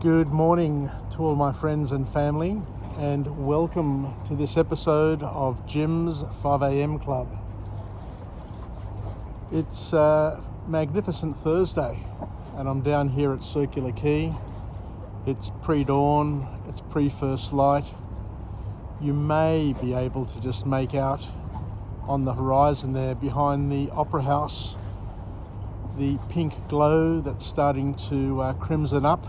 Good morning to all my friends and family, and welcome to this episode of Jim's 5am Club. It's a magnificent Thursday, and I'm down here at Circular Quay. It's pre-dawn, it's pre-first light. You may be able to just make out on the horizon there behind the Opera House the pink glow that's starting to crimson up.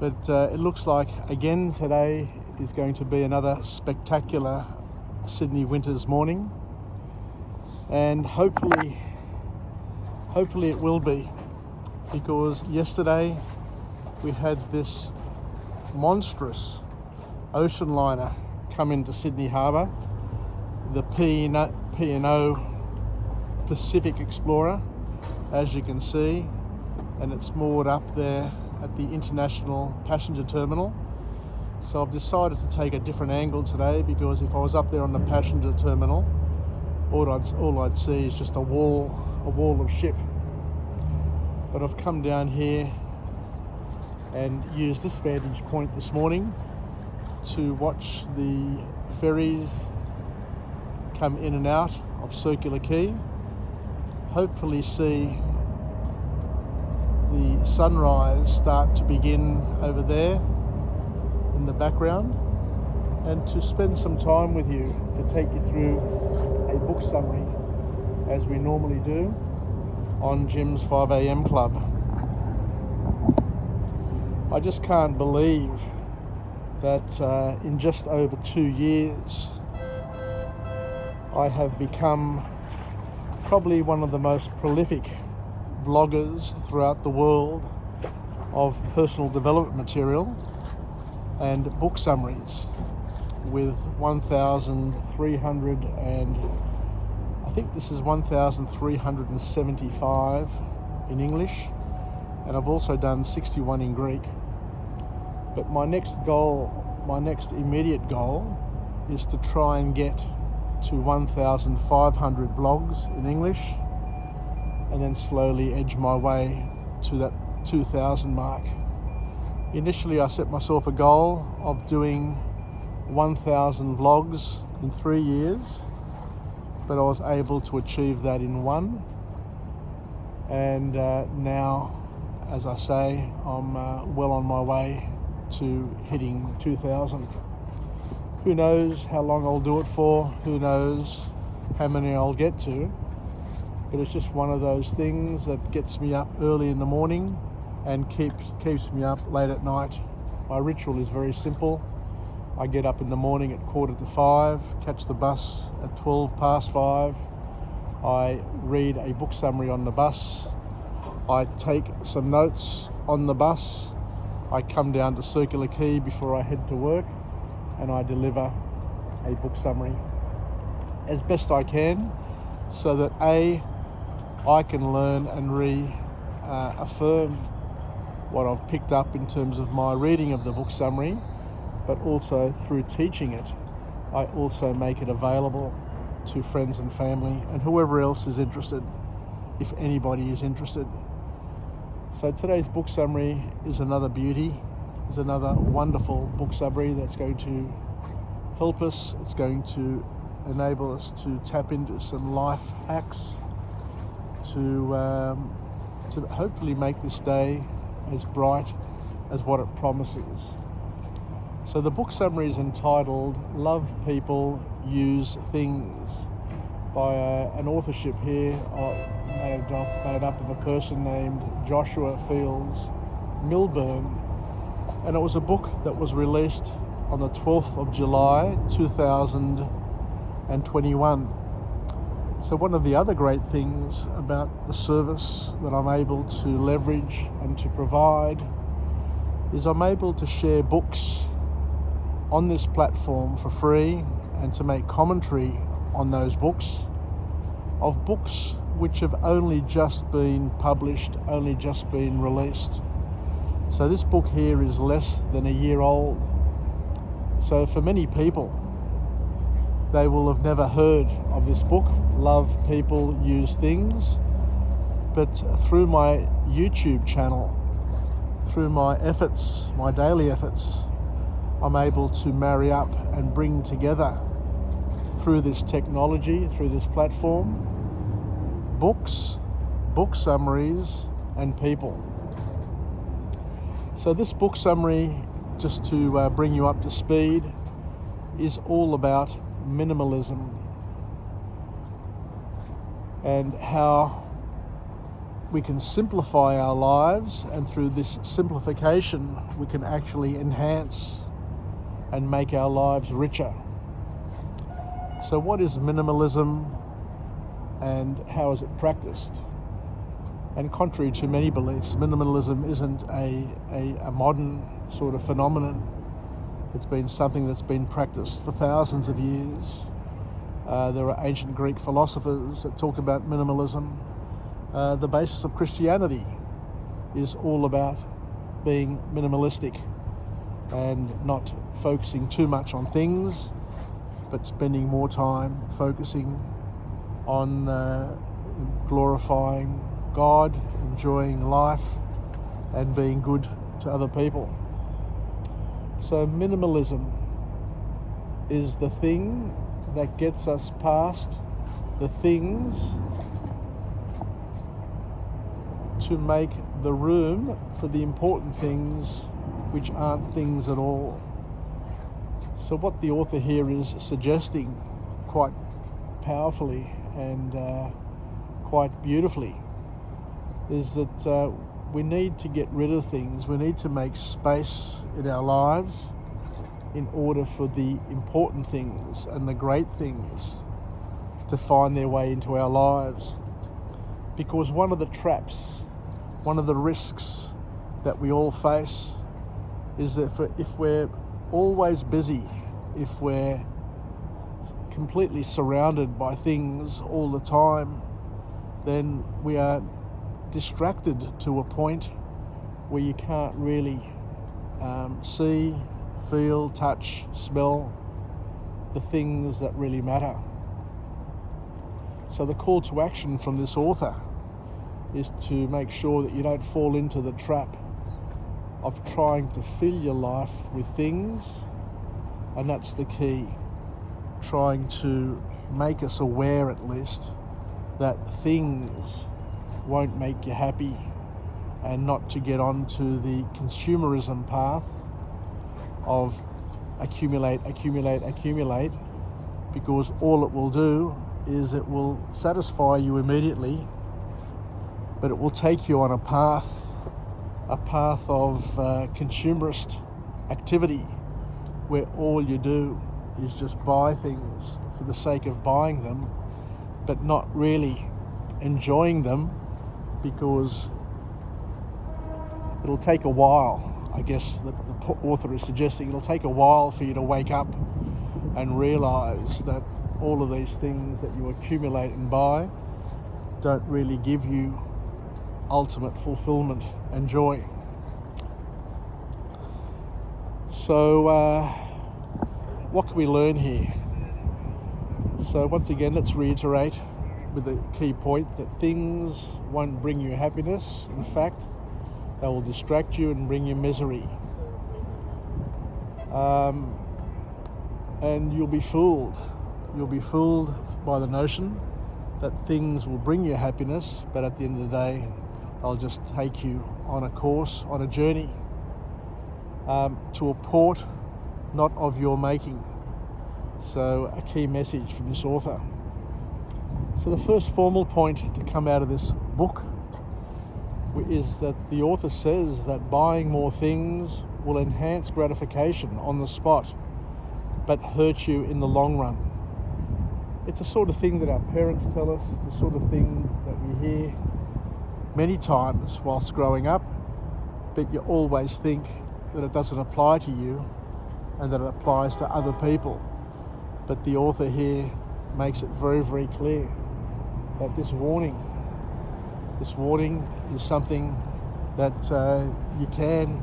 But it looks like, again, today is going to be another spectacular Sydney winter's morning. And hopefully it will be, because yesterday we had this monstrous ocean liner come into Sydney Harbour, the P&O Pacific Explorer, as you can see, and it's moored up there at the International Passenger Terminal. So I've decided to take a different angle today, because if I was up there on the passenger terminal, all I'd see is just a wall of ship. But I've come down here and used this vantage point this morning to watch the ferries come in and out of Circular Quay. Hopefully see the sunrise start to begin over there in the background, and to spend some time with you to take you through a book summary as we normally do on Jim's 5am Club. I just can't believe that in just over 2 years I have become probably one of the most prolific bloggers throughout the world of personal development material and book summaries, with 1,300 and I think this is 1,375 in English, and I've also done 61 in Greek. But my next immediate goal is to try and get to 1,500 vlogs in English, and then slowly edge my way to that 2,000 mark. Initially, I set myself a goal of doing 1,000 vlogs in 3 years, but I was able to achieve that in one. And now, as I say, I'm well on my way to hitting 2,000. Who knows how long I'll do it for? Who knows how many I'll get to? But it's just one of those things that gets me up early in the morning and keeps me up late at night. My ritual is very simple. I get up in the morning at 4:45, catch the bus at 5:12. I read a book summary on the bus. I take some notes on the bus. I come down to Circular Quay before I head to work, and I deliver a book summary as best I can, so that I can learn and affirm what I've picked up in terms of my reading of the book summary, but also through teaching it, I also make it available to friends and family and whoever else is interested, if anybody is interested. So today's book summary is another beauty, is another wonderful book summary that's going to help us. It's going to enable us to tap into some life hacks to hopefully make this day as bright as what it promises. So the book summary is entitled Love People, Use Things, by an authorship here made up of a person named Joshua Fields Millburn. And it was a book that was released on the 12th of July 2021. So one of the other great things about the service that I'm able to leverage and to provide is I'm able to share books on this platform for free, and to make commentary on those books, of books which have only just been published, only just been released. So this book here is less than a year old. So for many people, they will have never heard of this book, Love People, Use Things. But through my YouTube channel, through my efforts, my daily efforts, I'm able to marry up and bring together through this technology, through this platform, books, book summaries, and people. So this book summary, just to bring you up to speed, is all about minimalism and how we can simplify our lives, and through this simplification we can actually enhance and make our lives richer. So what is minimalism and how is it practiced? And contrary to many beliefs, minimalism isn't a modern sort of phenomenon. It's been something that's been practiced for thousands of years. There are ancient Greek philosophers that talk about minimalism. The basis of Christianity is all about being minimalistic and not focusing too much on things, but spending more time focusing on glorifying God, enjoying life, and being good to other people. So minimalism is the thing that gets us past the things to make the room for the important things which aren't things at all. So what the author here is suggesting quite powerfully and quite beautifully is that we need to get rid of things. We need to make space in our lives in order for the important things and the great things to find their way into our lives. Because one of the traps, one of the risks that we all face is that if we're always busy, if we're completely surrounded by things all the time, then we are distracted to a point where you can't really see, feel, touch, smell the things that really matter. So the call to action from this author is to make sure that you don't fall into the trap of trying to fill your life with things, and that's the key. Trying to make us aware, at least, that things won't make you happy, and not to get onto the consumerism path of accumulate, because all it will do is it will satisfy you immediately, but it will take you on a path of consumerist activity where all you do is just buy things for the sake of buying them, but not really enjoying them, because it'll take a while. I guess the author is suggesting it'll take a while for you to wake up and realize that all of these things that you accumulate and buy don't really give you ultimate fulfillment and joy. So what can we learn here? So once again, let's reiterate with the key point that things won't bring you happiness. In fact, they will distract you and bring you misery. And you'll be fooled. You'll be fooled by the notion that things will bring you happiness, but at the end of the day, they'll just take you on a course, on a journey, to a port not of your making. So a key message from this author. So the first formal point to come out of this book is that the author says that buying more things will enhance gratification on the spot, but hurt you in the long run. It's the sort of thing that our parents tell us, the sort of thing that we hear many times whilst growing up, but you always think that it doesn't apply to you and that it applies to other people. But the author here makes it very, very clear that this warning is something that you can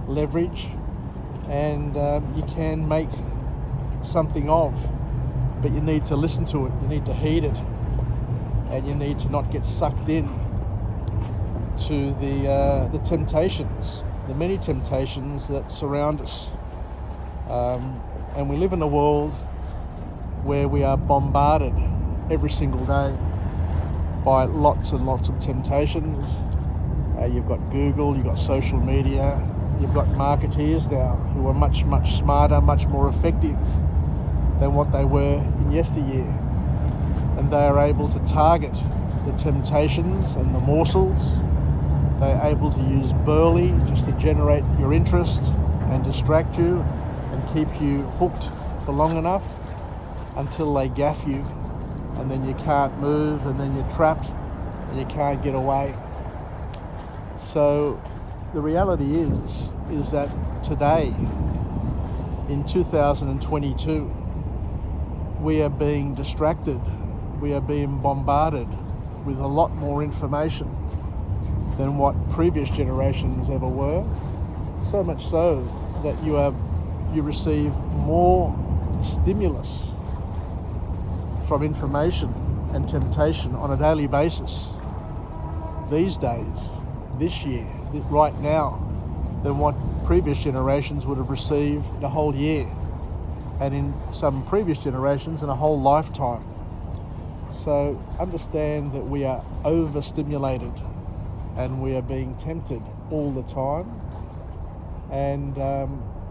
leverage and you can make something of, but you need to listen to it, you need to heed it, and you need to not get sucked in to the temptations the many temptations that surround us. And we live in a world where we are bombarded every single day by lots and lots of temptations. You've got Google, you've got social media, you've got marketeers now who are much, much smarter, much more effective than what they were in yesteryear. And they are able to target the temptations and the morsels. They're able to use burly just to generate your interest and distract you and keep you hooked for long enough until they gaff you, and then you can't move, and then you're trapped and you can't get away. So the reality is that today, in 2022, we are being distracted, we are being bombarded with a lot more information than what previous generations ever were. So much so that you receive more stimulus from information and temptation on a daily basis these days, this year, right now, than what previous generations would have received in a whole year, and in some previous generations in a whole lifetime. So understand that we are overstimulated and we are being tempted all the time. And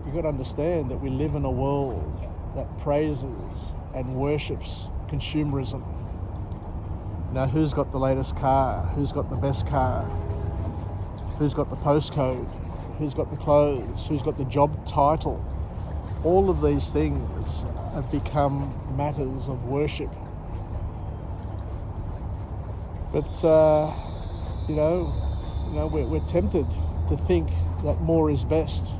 you've got to understand that we live in a world that praises and worships consumerism. Now, who's got the latest car? Who's got the best car? Who's got the postcode? Who's got the clothes? Who's got the job title? All of these things have become matters of worship. But we're tempted to think that more is best.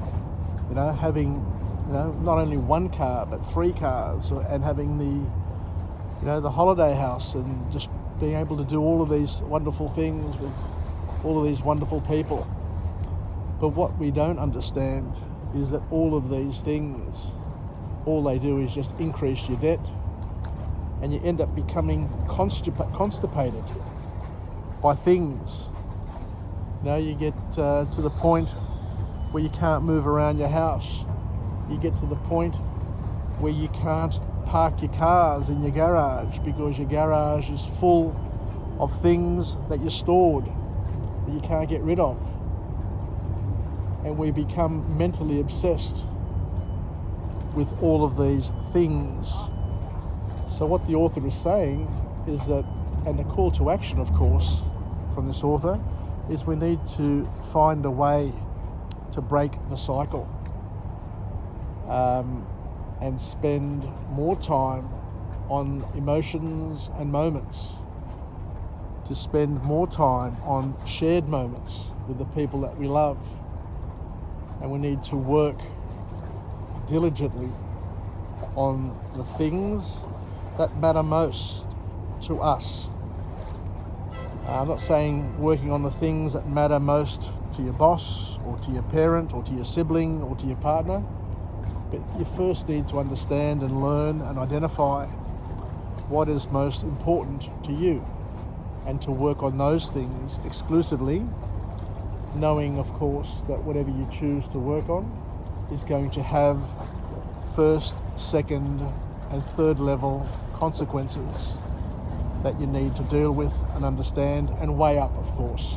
Having not only one car but 3 cars, and having the holiday house, and just being able to do all of these wonderful things with all of these wonderful people. But what we don't understand is that all of these things, all they do is just increase your debt, and you end up becoming constipated by things. You get to the point where you can't move around your house. You get to the point where you can't park your cars in your garage because your garage is full of things that you stored that you can't get rid of. And we become mentally obsessed with all of these things. So what the author is saying is that, and the call to action, of course, from this author, is we need to find a way to break the cycle, and spend more time on emotions and moments, to spend more time on shared moments with the people that we love. And we need to work diligently on the things that matter most to us. I'm not saying working on the things that matter most to your boss or to your parent or to your sibling or to your partner, but you first need to understand and learn and identify what is most important to you, and to work on those things exclusively, knowing, of course, that whatever you choose to work on is going to have first, second, and third level consequences that you need to deal with and understand and weigh up, of course.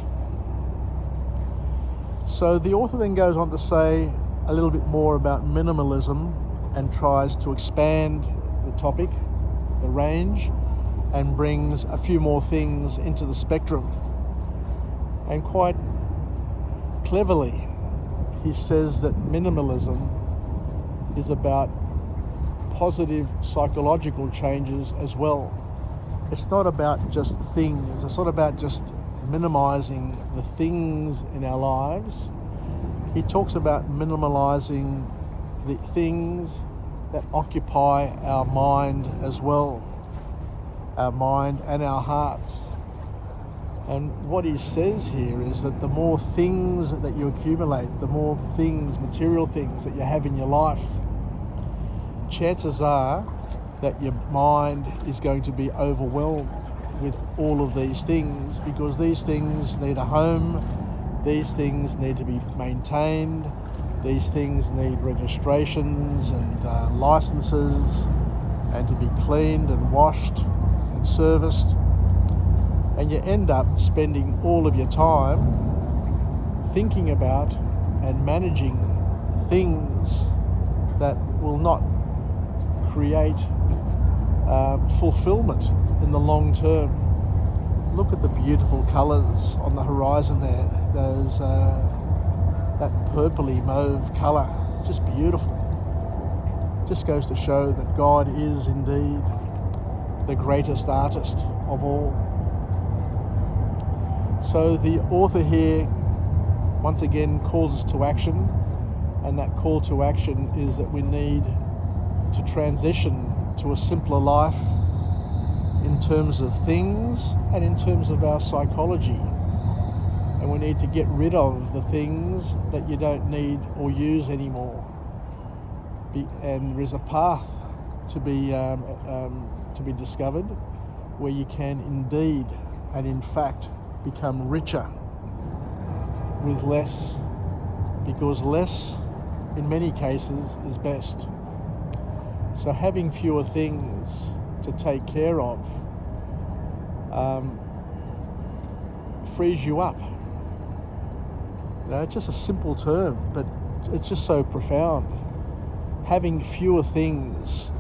So the author then goes on to say a little bit more about minimalism, and tries to expand the topic, the range, and brings a few more things into the spectrum. And quite cleverly, he says that minimalism is about positive psychological changes as well. It's not about just things. It's not about just minimizing the things in our lives. He talks about minimalizing the things that occupy our mind as well, our mind and our hearts. And what he says here is that the more things that you accumulate, the more things, material things that you have in your life, chances are that your mind is going to be overwhelmed with all of these things, because these things need a home, these things need to be maintained, these things need registrations and licenses, and to be cleaned and washed and serviced, and you end up spending all of your time thinking about and managing things that will not create fulfillment in the long term. Look at the beautiful colours on the horizon there. Those that purpley mauve colour, just beautiful. Just goes to show that God is indeed the greatest artist of all. So the author here once again calls us to action, and that call to action is that we need to transition to a simpler life in terms of things and in terms of our psychology. And we need to get rid of the things that you don't need or use anymore. And there is a path to be discovered where you can indeed and in fact become richer with less, because less in many cases is best. So having fewer things to take care of frees you up. You know, it's just a simple term, but it's just so profound. Having fewer things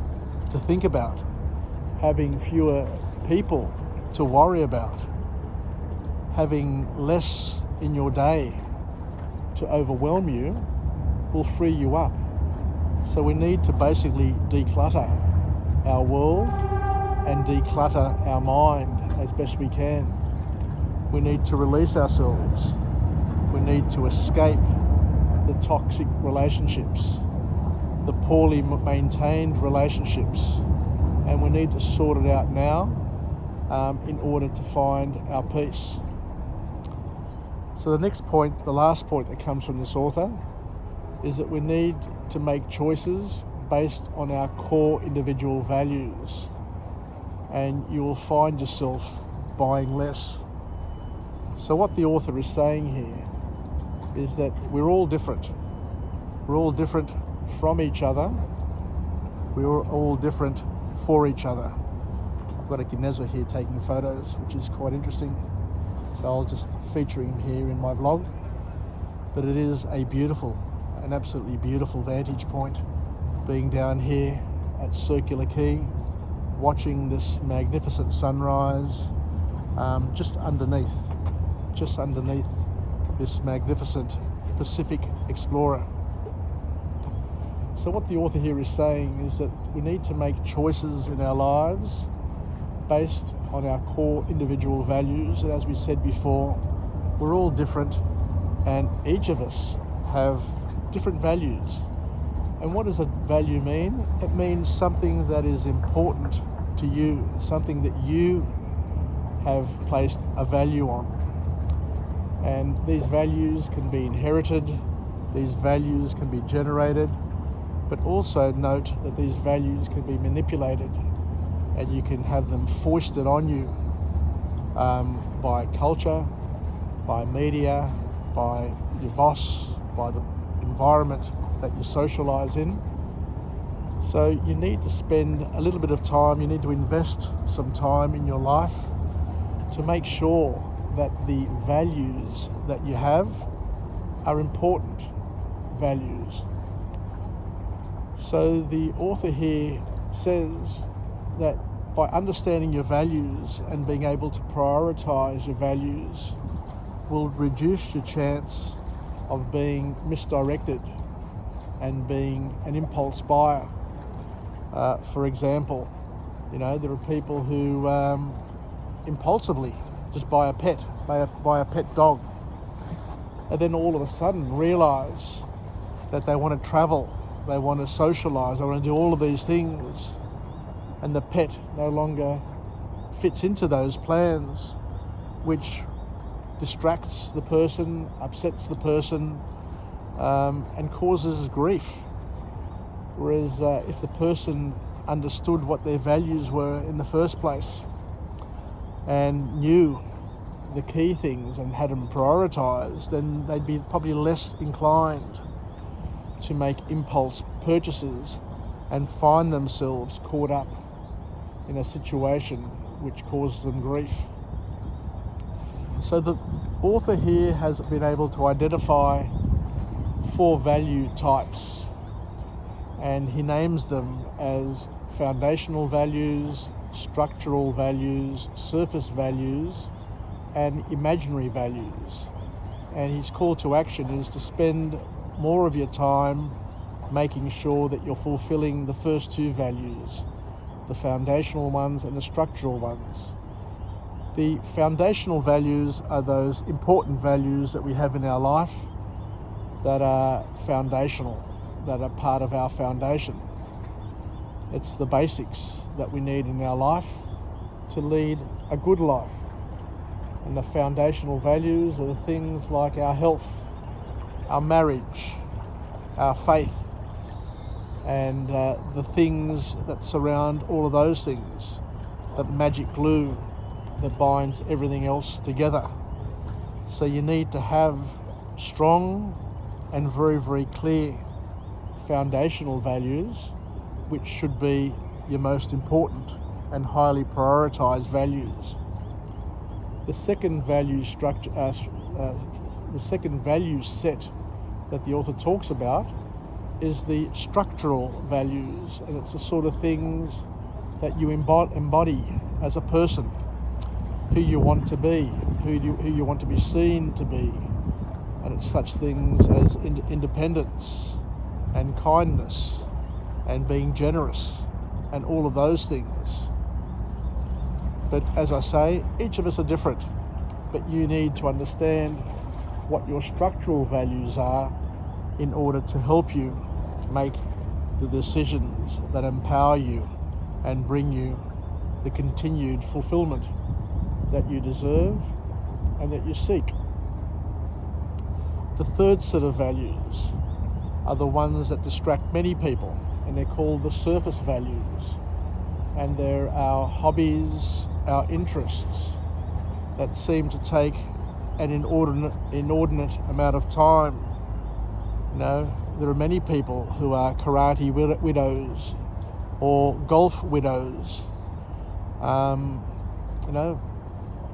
to think about, having fewer people to worry about, having less in your day to overwhelm you will free you up. So we need to basically declutter our world and declutter our mind as best we can. We need to release ourselves. We need to escape the toxic relationships, the poorly maintained relationships, and we need to sort it out now in order to find our peace. So the next point, the last point that comes from this author, is that we need to make choices based on our core individual values, and you will find yourself buying less. So what the author is saying here is that we're all different. We're all different from each other. We're all different for each other. I've got a Ginezwa here taking photos, which is quite interesting. So I'll just feature him here in my vlog. But it is an absolutely beautiful vantage point, being down here at Circular Quay, watching this magnificent sunrise just underneath this magnificent Pacific Explorer. So what the author here is saying is that we need to make choices in our lives based on our core individual values. And as we said before, we're all different, and each of us have different values. And what does a value mean? It means something that is important to you, something that you have placed a value on. And these values can be inherited, these values can be generated, but also note that these values can be manipulated, and you can have them foisted on you by culture, by media, by your boss, by the environment that you socialize in. So you need to spend a little bit of time, you need to invest some time in your life to make sure that the values that you have are important values. So the author here says that by understanding your values and being able to prioritize your values will reduce your chance of being misdirected and being an impulse buyer. For example, you know, there are people who impulsively just buy a pet dog, and then all of a sudden realize that they want to travel, they want to socialize, they want to do all of these things, and the pet no longer fits into those plans, which distracts the person, upsets the person, and causes grief. Whereas if the person understood what their values were in the first place and knew the key things and had them prioritised, then they'd be probably less inclined to make impulse purchases and find themselves caught up in a situation which causes them grief. So the author here has been able to identify 4 value types, and he names them as foundational values, structural values, surface values, and imaginary values. And his call to action is to spend more of your time making sure that you're fulfilling the first 2 values, the foundational ones and the structural ones. The foundational values are those important values that we have in our life that are foundational, that are part of our foundation. It's the basics that we need in our life to lead a good life. And the foundational values are the things like our health, our marriage, our faith, and the things that surround all of those things, the magic glue that binds everything else together. So you need to have strong and very, very clear foundational values, which should be your most important and highly prioritized values. The second value structure, the second value set that the author talks about is the structural values, and it's the sort of things that you embody as a person, who you want to be, who you want to be seen to be. And it's such things as independence and kindness and being generous and all of those things. But as I say, each of us are different, but you need to understand what your structural values are in order to help you make the decisions that empower you and bring you the continued fulfillment that you deserve and that you seek. The third set of values are the ones that distract many people, and they're called the surface values. And they're our hobbies, our interests that seem to take an inordinate amount of time. You know, there are many people who are karate widows or golf widows, you know,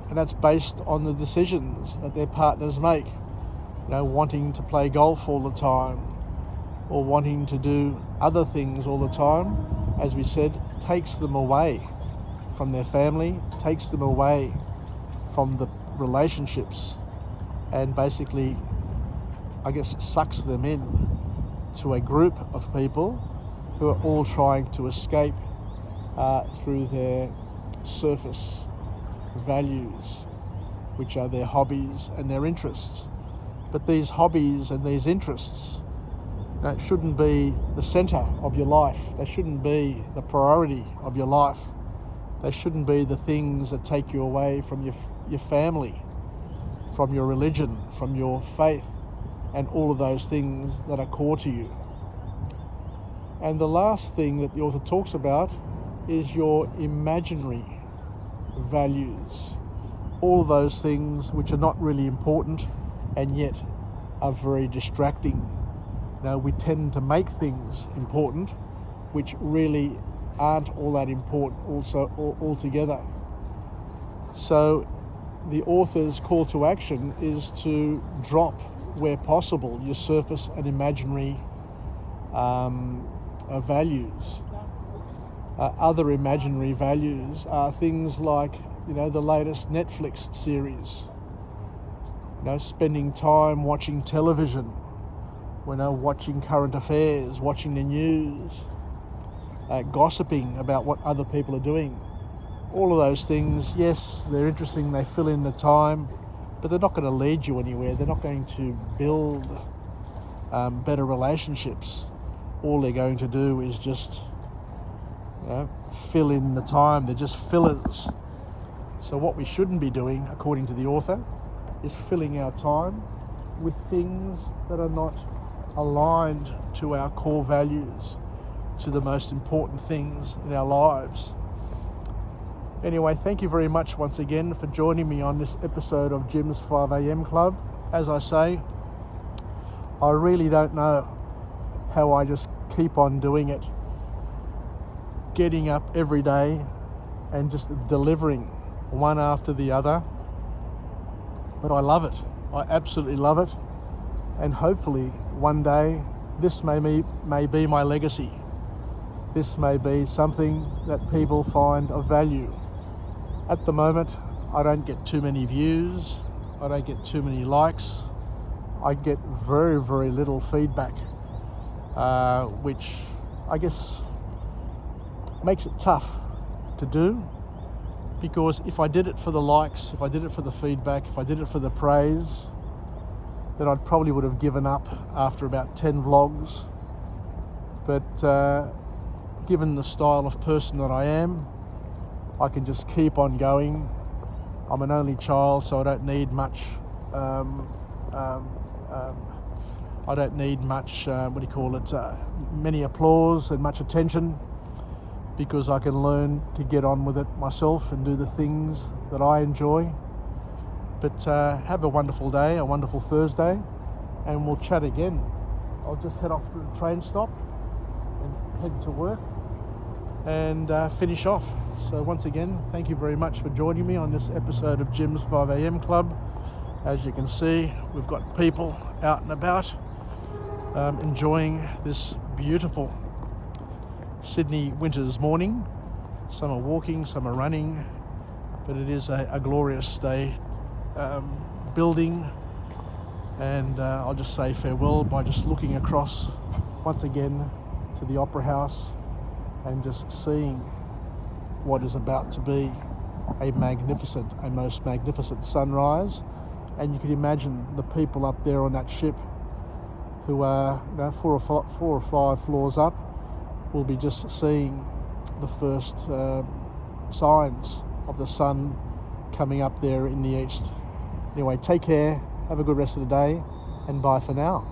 and that's based on the decisions that their partners make. You know, wanting to play golf all the time or wanting to do other things all the time, as we said, takes them away from their family, takes them away from the relationships, and basically, I guess, sucks them in to a group of people who are all trying to escape through their surface values, which are their hobbies and their interests. But these hobbies and these interests, that shouldn't be the centre of your life. They shouldn't be the priority of your life. They shouldn't be the things that take you away from your family, from your religion, from your faith, and all of those things that are core to you. And the last thing that the author talks about is your imaginary values. All of those things which are not really important and yet are very distracting. Now, we tend to make things important which really aren't all that important altogether. So the author's call to action is to drop, where possible, your surface and imaginary values. Other imaginary values are things like, you know, the latest Netflix series, you know, spending time watching television, you know, watching current affairs, watching the news, gossiping about what other people are doing. All of those things, yes, they're interesting, they fill in the time, but they're not going to lead you anywhere. They're not going to build better relationships. All they're going to do is just, you know, fill in the time. They're just fillers. So what we shouldn't be doing, according to the author, is filling our time with things that are not aligned to our core values, to the most important things in our lives. Anyway, thank you very much once again for joining me on this episode of Jim's 5am Club. As I say, I really don't know how I just keep on doing it, getting up every day and just delivering one after the other. But I love it. I absolutely love it. And hopefully one day this may be my legacy. This may be something that people find of value. At the moment, I don't get too many views. I don't get too many likes. I get very, very little feedback, which I guess makes it tough to do, because if I did it for the likes, if I did it for the feedback, if I did it for the praise, then I probably would have given up after about 10 vlogs. But given the style of person that I am, I can just keep on going. I'm an only child, so I don't need much I don't need much many applause and much attention, because I can learn to get on with it myself and do the things that I enjoy. But have a wonderful day, a wonderful Thursday, and we'll chat again. I'll just head off to the train stop and head to work and finish off. So once again, thank you very much for joining me on this episode of Jim's 5am Club. As you can see, we've got people out and about enjoying this beautiful Sydney winter's morning. Some are walking, some are running, but it is a glorious day building. And I'll just say farewell by just looking across once again to the Opera House and just seeing what is about to be a most magnificent sunrise. And you can imagine the people up there on that ship who are 4 or 5 floors up will be just seeing the first signs of the sun coming up there in the east. Anyway, take care, have a good rest of the day, and bye for now.